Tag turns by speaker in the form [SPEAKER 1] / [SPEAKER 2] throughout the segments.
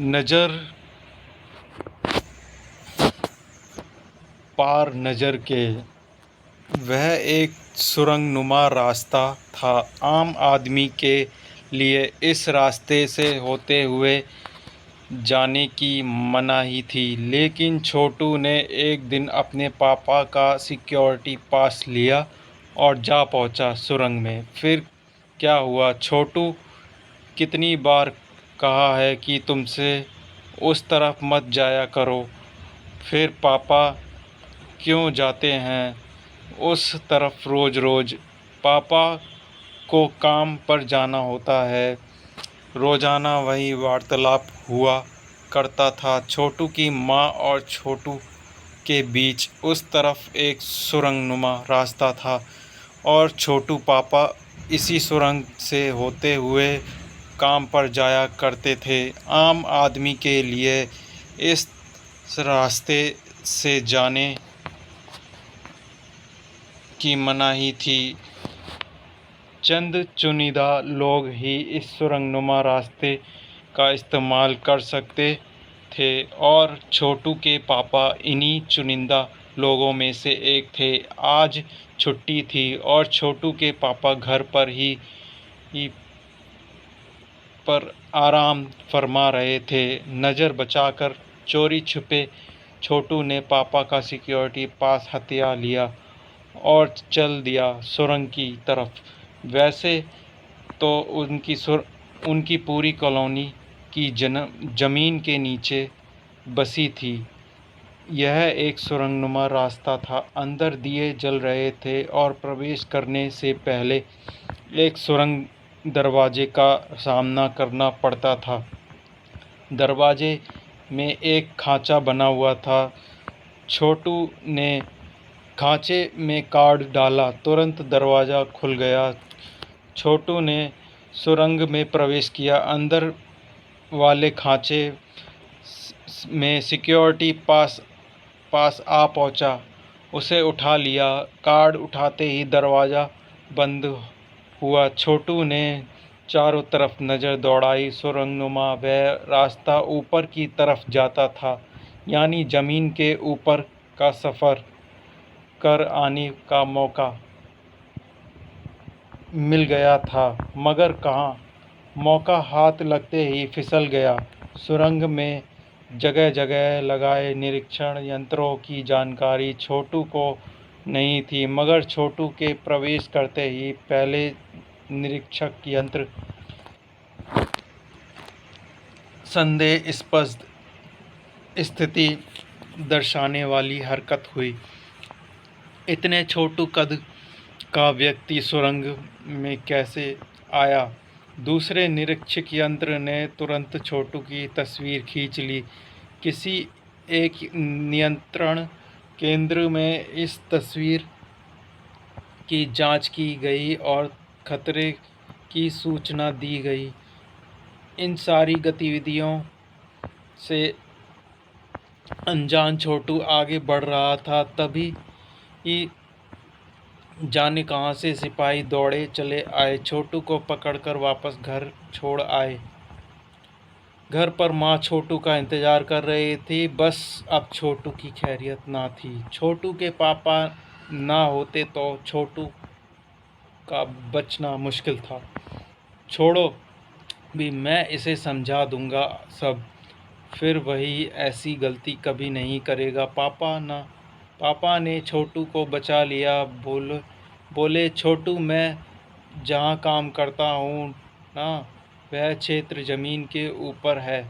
[SPEAKER 1] नज़र पार नज़र के। वह एक सुरंगनुमा रास्ता था। आम आदमी के लिए इस रास्ते से होते हुए जाने की मनाही थी, लेकिन छोटू ने एक दिन अपने पापा का सिक्योरिटी पास लिया और जा पहुंचा सुरंग में। फिर क्या हुआ छोटू? कितनी बार कहा है कि तुमसे उस तरफ मत जाया करो। फिर पापा क्यों जाते हैं उस तरफ रोज़ रोज़? पापा को काम पर जाना होता है। रोज़ाना वही वार्तालाप हुआ करता था। छोटू की माँ और छोटू के बीच उस तरफ एक सुरंगनुमा रास्ता था और छोटू पापा इसी सुरंग से होते हुए काम पर जाया करते थे। आम आदमी के लिए इस रास्ते से जाने की मनाही थी। चंद चुनिंदा लोग ही इस सुरंगनुमा रास्ते का इस्तेमाल कर सकते थे और छोटू के पापा इन्हीं चुनिंदा लोगों में से एक थे। आज छुट्टी थी और छोटू के पापा घर पर ही पर आराम फरमा रहे थे। नज़र बचाकर चोरी छुपे छोटू ने पापा का सिक्योरिटी पास हथिया लिया और चल दिया सुरंग की तरफ। वैसे तो उनकी पूरी कॉलोनी की ज़मीन के नीचे बसी थी। यह एक सुरंगनुमा रास्ता था। अंदर दिए जल रहे थे और प्रवेश करने से पहले एक सुरंग दरवाजे का सामना करना पड़ता था। दरवाजे में एक खांचा बना हुआ था। छोटू ने खांचे में कार्ड डाला, तुरंत दरवाज़ा खुल गया। छोटू ने सुरंग में प्रवेश किया। अंदर वाले खांचे में सिक्योरिटी पास आ पहुंचा। उसे उठा लिया। कार्ड उठाते ही दरवाज़ा बंद हुआ। छोटू ने चारों तरफ नज़र दौड़ाई। सुरंगनुमा वह रास्ता ऊपर की तरफ जाता था, यानी ज़मीन के ऊपर का सफ़र कर आने का मौका मिल गया था। मगर कहाँ, मौका हाथ लगते ही फिसल गया। सुरंग में जगह जगह लगाए निरीक्षण यंत्रों की जानकारी छोटू को नहीं थी, मगर छोटू के प्रवेश करते ही पहले निरीक्षक यंत्र संदेहास्पद स्थिति दर्शाने वाली हरकत हुई। इतने छोटू कद का व्यक्ति सुरंग में कैसे आया? दूसरे निरीक्षक यंत्र ने तुरंत छोटू की तस्वीर खींच ली। किसी एक नियंत्रण केंद्र में इस तस्वीर की जांच की गई और खतरे की सूचना दी गई। इन सारी गतिविधियों से अनजान छोटू आगे बढ़ रहा था। तभी जाने कहाँ से सिपाही दौड़े चले आए, छोटू को पकड़कर वापस घर छोड़ आए। घर पर माँ छोटू का इंतज़ार कर रही थी। बस अब छोटू की खैरियत ना थी। छोटू के पापा ना होते तो छोटू का बचना मुश्किल था। छोड़ो भी, मैं इसे समझा दूंगा सब, फिर वही ऐसी गलती कभी नहीं करेगा। पापा ने छोटू को बचा लिया। बोले छोटू, मैं जहाँ काम करता हूँ ना, वह क्षेत्र ज़मीन के ऊपर है।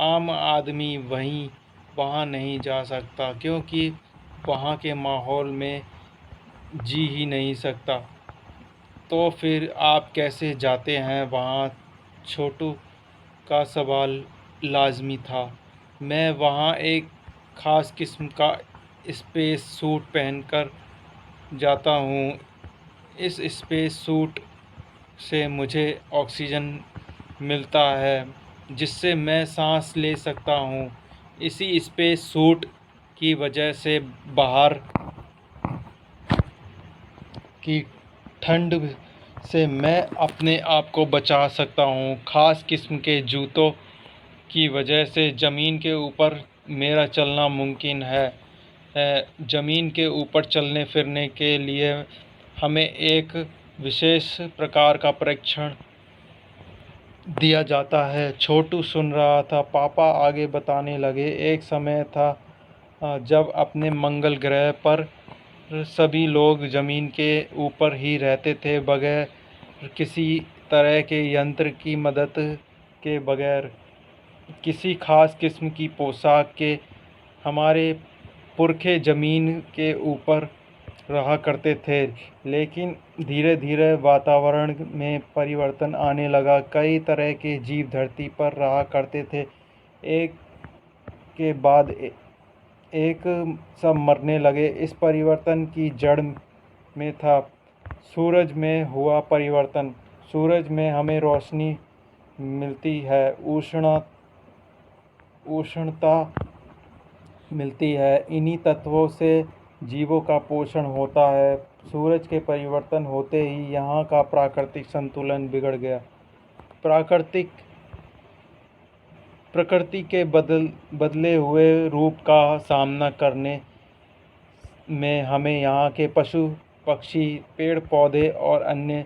[SPEAKER 1] आम आदमी वहाँ नहीं जा सकता, क्योंकि वहाँ के माहौल में जी ही नहीं सकता। तो फिर आप कैसे जाते हैं वहाँ? छोटू का सवाल लाज़मी था। मैं वहाँ एक ख़ास किस्म का स्पेस सूट पहनकर जाता हूँ। इस स्पेस सूट से मुझे ऑक्सीजन मिलता है, जिससे मैं सांस ले सकता हूँ। इसी स्पेस सूट की वजह से बाहर की ठंड से मैं अपने आप को बचा सकता हूँ। ख़ास किस्म के जूतों की वजह से ज़मीन के ऊपर मेरा चलना मुमकिन है। ज़मीन के ऊपर चलने फिरने के लिए हमें एक विशेष प्रकार का परीक्षण दिया जाता है। छोटू सुन रहा था। पापा आगे बताने लगे, एक समय था जब अपने मंगल ग्रह पर सभी लोग ज़मीन के ऊपर ही रहते थे, बगैर किसी तरह के यंत्र की मदद के, बगैर किसी खास किस्म की पोशाक के। हमारे पुरखे ज़मीन के ऊपर रहा करते थे, लेकिन धीरे धीरे वातावरण में परिवर्तन आने लगा। कई तरह के जीव धरती पर रहा करते थे, एक के बाद एक सब मरने लगे। इस परिवर्तन की जड़ में था सूरज में हुआ परिवर्तन। सूरज में हमें रोशनी मिलती है, उष्णता मिलती है। इन्हीं तत्वों से जीवों का पोषण होता है। सूरज के परिवर्तन होते ही यहाँ का प्राकृतिक संतुलन बिगड़ गया। प्रकृति के बदले हुए रूप का सामना करने में हमें यहाँ के पशु पक्षी, पेड़ पौधे और अन्य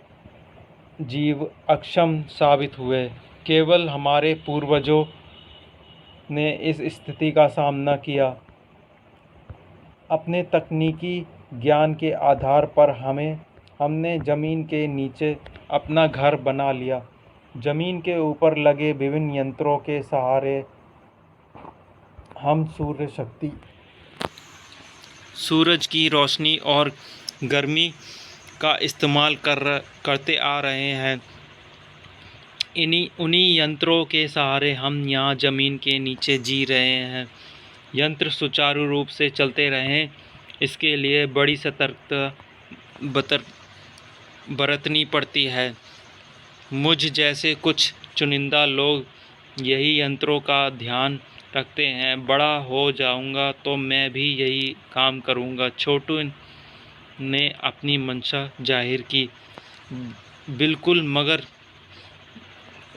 [SPEAKER 1] जीव अक्षम साबित हुए। केवल हमारे पूर्वजों ने इस स्थिति का सामना किया। अपने तकनीकी ज्ञान के आधार पर हमने ज़मीन के नीचे अपना घर बना लिया। ज़मीन के ऊपर लगे विभिन्न यंत्रों के सहारे हम सूरज की रोशनी और गर्मी का इस्तेमाल करते आ रहे हैं। उन्हीं यंत्रों के सहारे हम यहाँ ज़मीन के नीचे जी रहे हैं। यंत्र सुचारू रूप से चलते रहें, इसके लिए बड़ी सतर्कता बरतनी पड़ती है। मुझ जैसे कुछ चुनिंदा लोग यही यंत्रों का ध्यान रखते हैं। बड़ा हो जाऊंगा तो मैं भी यही काम करूंगा। छोटू ने अपनी मंशा जाहिर की। बिल्कुल, मगर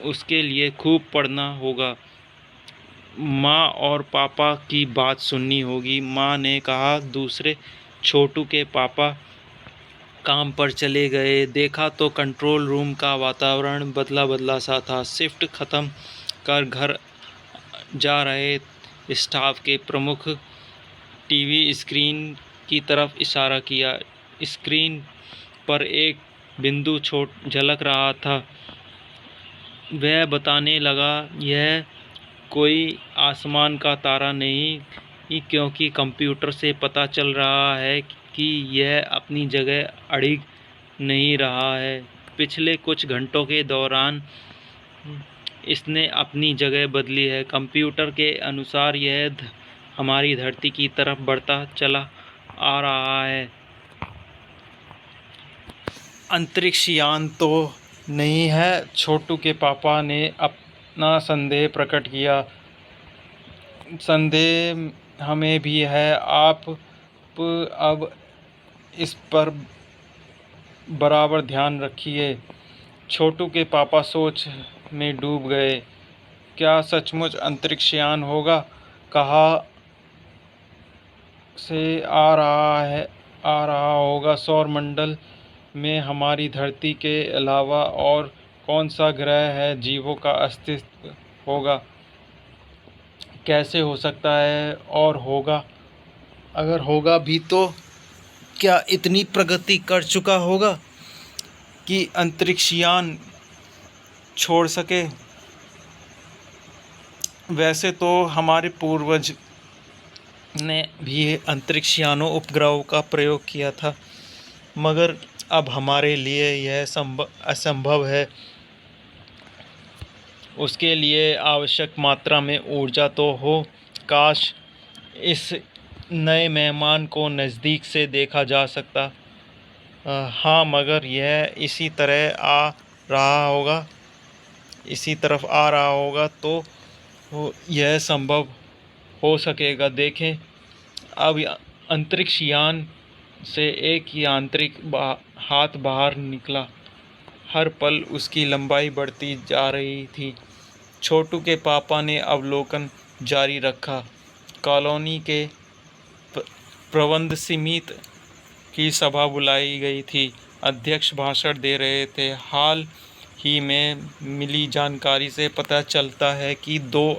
[SPEAKER 1] उसके लिए खूब पढ़ना होगा। माँ और पापा की बात सुननी होगी। माँ ने कहा। दूसरे छोटू के पापा काम पर चले गए। देखा तो कंट्रोल रूम का वातावरण बदला सा था। शिफ्ट ख़त्म कर घर जा रहे स्टाफ के प्रमुख टीवी स्क्रीन की तरफ इशारा किया। स्क्रीन पर एक बिंदु झलक रहा था। वह बताने लगा, यह कोई आसमान का तारा नहीं, क्योंकि कंप्यूटर से पता चल रहा है कि यह अपनी जगह अड़िग नहीं रहा है। पिछले कुछ घंटों के दौरान इसने अपनी जगह बदली है। कंप्यूटर के अनुसार यह हमारी धरती की तरफ बढ़ता चला आ रहा है। अंतरिक्ष यान तो नहीं है? छोटू के पापा ने अपना संदेह प्रकट किया। संदेह हमें भी है। आप अब इस पर बराबर ध्यान रखिए। छोटू के पापा सोच में डूब गए। क्या सचमुच अंतरिक्ष यान होगा? कहाँ से आ रहा होगा? सौरमंडल में हमारी धरती के अलावा और कौन सा ग्रह है जीवों का अस्तित्व होगा? कैसे हो सकता है? और होगा, अगर होगा भी तो क्या इतनी प्रगति कर चुका होगा कि अंतरिक्ष यान छोड़ सके? वैसे तो हमारे पूर्वज ने भी अंतरिक्ष यानों उपग्रहों का प्रयोग किया था, मगर अब हमारे लिए यह असंभव है। उसके लिए आवश्यक मात्रा में ऊर्जा तो हो। काश इस नए मेहमान को नज़दीक से देखा जा सकता। हाँ, मगर यह इसी तरफ आ रहा होगा तो यह संभव हो सकेगा। देखें, अब अंतरिक्ष यान से एक यांत्रिक हाथ बाहर निकला। हर पल उसकी लंबाई बढ़ती जा रही थी। छोटू के पापा ने अवलोकन जारी रखा। कॉलोनी के प्रबंध समिति की सभा बुलाई गई थी। अध्यक्ष भाषण दे रहे थे। हाल ही में मिली जानकारी से पता चलता है कि 2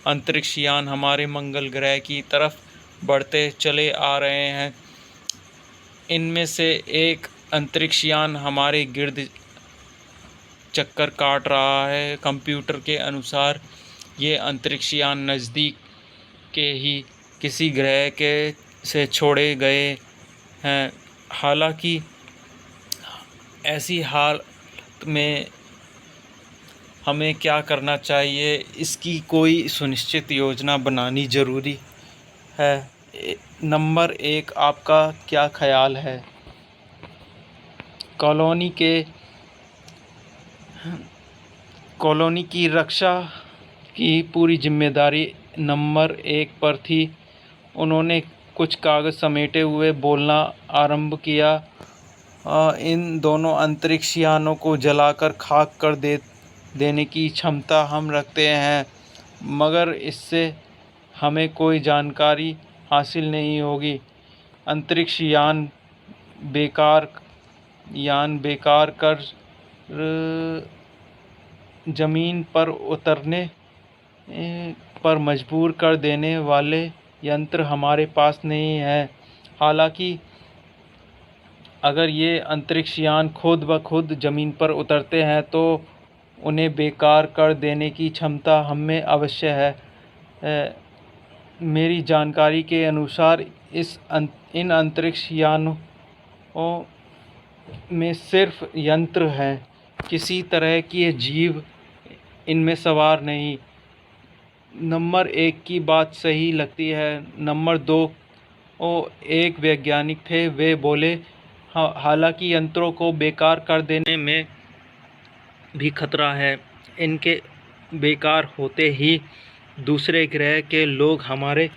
[SPEAKER 1] अंतरिक्ष यान हमारे मंगल ग्रह की तरफ बढ़ते चले आ रहे हैं। इनमें से एक अंतरिक्ष यान हमारे गिर्द चक्कर काट रहा है। कंप्यूटर के अनुसार ये अंतरिक्ष यान नज़दीक के ही किसी ग्रह के से छोड़े गए हैं। हालांकि ऐसी हालत में हमें क्या करना चाहिए, इसकी कोई सुनिश्चित योजना बनानी ज़रूरी है। नंबर 1, आपका क्या ख्याल है? कॉलोनी की रक्षा की पूरी जिम्मेदारी नंबर 1 पर थी। उन्होंने कुछ कागज़ समेटे हुए बोलना आरंभ किया। इन दोनों अंतरिक्ष यानों को जलाकर खाक कर देने की क्षमता हम रखते हैं, मगर इससे हमें कोई जानकारी हासिल नहीं होगी। अंतरिक्ष यान बेकार कर ज़मीन पर उतरने पर मजबूर कर देने वाले यंत्र हमारे पास नहीं है। हालांकि अगर ये अंतरिक्ष यान खुद ब खुद ज़मीन पर उतरते हैं तो उन्हें बेकार कर देने की क्षमता हमें अवश्य है। मेरी जानकारी के अनुसार इन अंतरिक्ष यानों में सिर्फ यंत्र हैं, किसी तरह की जीव इनमें सवार नहीं। नंबर 1 की बात सही लगती है। नंबर 2, एक वैज्ञानिक थे, वे बोले हालांकि यंत्रों को बेकार कर देने में भी खतरा है। इनके बेकार होते ही दूसरे ग्रह के लोग हमारे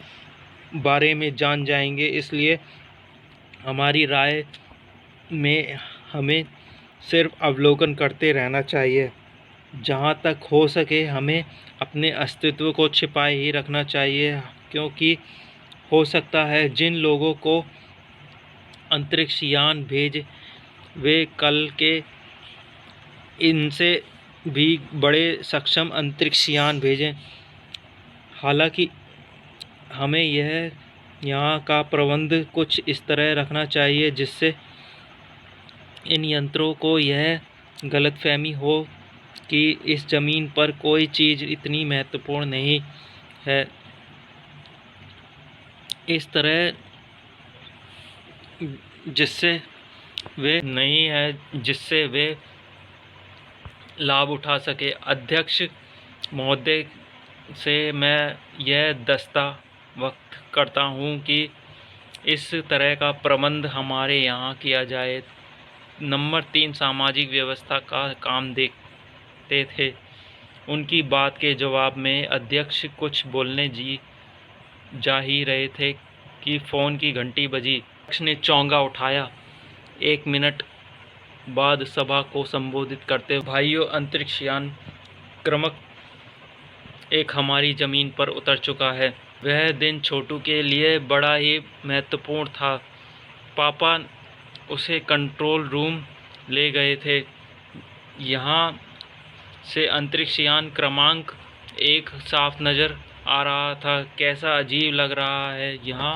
[SPEAKER 1] बारे में जान जाएंगे, इसलिए हमारी राय में हमें सिर्फ अवलोकन करते रहना चाहिए। जहाँ तक हो सके हमें अपने अस्तित्व को छिपाए ही रखना चाहिए, क्योंकि हो सकता है जिन लोगों को अंतरिक्ष यान भेजे वे कल के इनसे भी बड़े सक्षम अंतरिक्ष यान भेजें। हालांकि हमें यहाँ का प्रबंध कुछ इस तरह रखना चाहिए जिससे इन यंत्रों को यह गलतफहमी हो कि इस ज़मीन पर कोई चीज़ इतनी महत्वपूर्ण नहीं है। इस तरह जिससे वे लाभ उठा सके। अध्यक्ष महोदय से मैं यह दस्तावक्त करता हूँ कि इस तरह का प्रबंध हमारे यहाँ किया जाए। नंबर 3, सामाजिक व्यवस्था का काम देखते थे। उनकी बात के जवाब में अध्यक्ष कुछ बोलने जा ही रहे थे कि फ़ोन की घंटी बजी। अध्यक्ष ने चौंगा उठाया। 1 मिनट बाद सभा को संबोधित करते हुए, भाइयों, अंतरिक्ष यान क्रमक एक हमारी ज़मीन पर उतर चुका है। वह दिन छोटू के लिए बड़ा ही महत्वपूर्ण था। पापा उसे कंट्रोल रूम ले गए थे। यहाँ से अंतरिक्ष यान क्रमांक 1 साफ नज़र आ रहा था। कैसा अजीब लग रहा है यहाँ,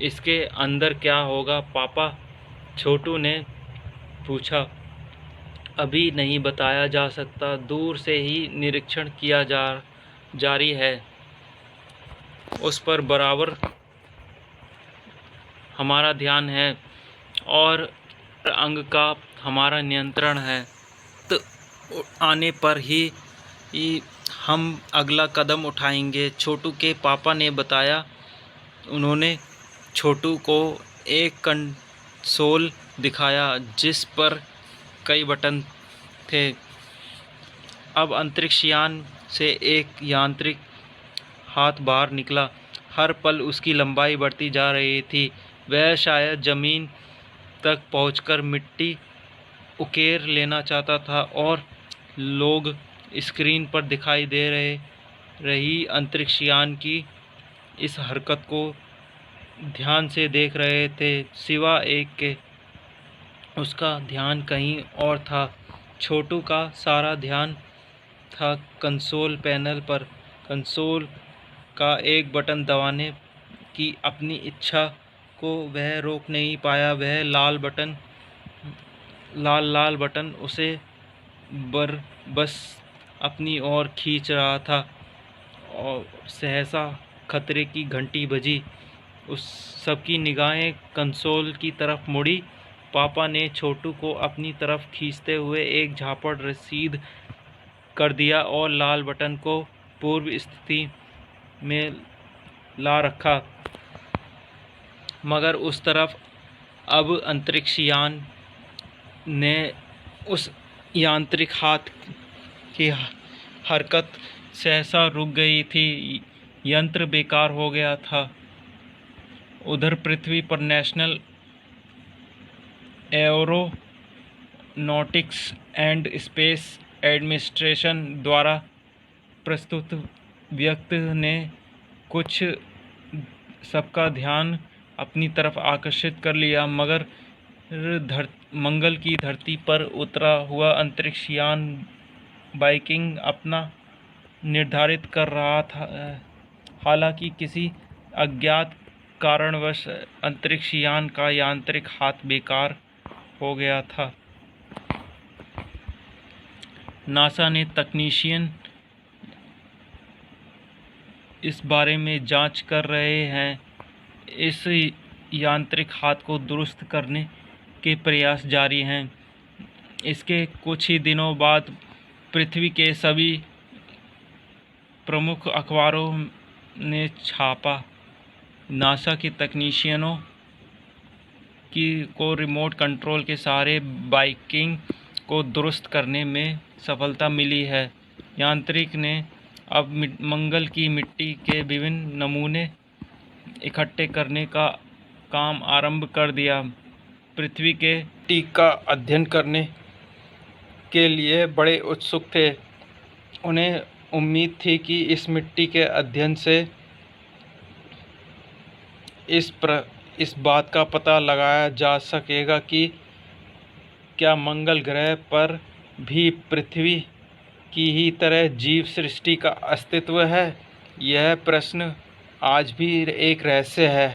[SPEAKER 1] इसके अंदर क्या होगा पापा? छोटू ने पूछा। अभी नहीं बताया जा सकता, दूर से ही निरीक्षण किया जारी है। उस पर बराबर हमारा ध्यान है और अंग का हमारा नियंत्रण है। तो आने पर ही हम अगला कदम उठाएंगे, छोटू के पापा ने बताया। उन्होंने छोटू को एक कंसोल दिखाया जिस पर कई बटन थे। अब अंतरिक्ष यान से एक यांत्रिक हाथ बाहर निकला। हर पल उसकी लंबाई बढ़ती जा रही थी। वह शायद ज़मीन तक पहुंचकर मिट्टी उकेर लेना चाहता था और लोग स्क्रीन पर दिखाई दे रही अंतरिक्षयान की इस हरकत को ध्यान से देख रहे थे, सिवा एक के। उसका ध्यान कहीं और था। छोटू का सारा ध्यान था कंसोल पैनल पर। कंसोल का एक बटन दबाने की अपनी इच्छा को वह रोक नहीं पाया। वह लाल बटन उसे बस अपनी ओर खींच रहा था और सहसा खतरे की घंटी बजी। उस सबकी निगाहें कंसोल की तरफ मुड़ी। पापा ने छोटू को अपनी तरफ खींचते हुए एक झापड़ रसीद कर दिया और लाल बटन को पूर्व स्थिति में ला रखा। मगर उस तरफ अब अंतरिक्षयान ने उस यांत्रिक हाथ की हरकत सहसा रुक गई थी। यंत्र बेकार हो गया था। उधर पृथ्वी पर national aeronautics and space administration द्वारा प्रस्तुत व्यक्ति ने कुछ सबका ध्यान अपनी तरफ आकर्षित कर लिया। मगर मंगल की धरती पर उतरा हुआ अंतरिक्षयान बाइकिंग अपना निर्धारित कर रहा था। हालांकि किसी अज्ञात कारणवश अंतरिक्षयान का यांत्रिक हाथ बेकार हो गया था। नासा ने तकनीशियन इस बारे में जांच कर रहे हैं। इस यांत्रिक हाथ को दुरुस्त करने के प्रयास जारी हैं। इसके कुछ ही दिनों बाद पृथ्वी के सभी प्रमुख अखबारों ने छापा। नासा के तकनीशियनों को रिमोट कंट्रोल के सहारे बाइकिंग को दुरुस्त करने में सफलता मिली है। यांत्रिक ने अब मंगल की मिट्टी के विभिन्न नमूने इकट्ठे करने का काम आरंभ कर दिया। पृथ्वी के मिट्टी का अध्ययन करने के लिए बड़े उत्सुक थे। उन्हें उम्मीद थी कि इस मिट्टी के अध्ययन से इस बात का पता लगाया जा सकेगा कि क्या मंगल ग्रह पर भी पृथ्वी की ही तरह जीव सृष्टि का अस्तित्व है। यह प्रश्न आज भी एक रहस्य है।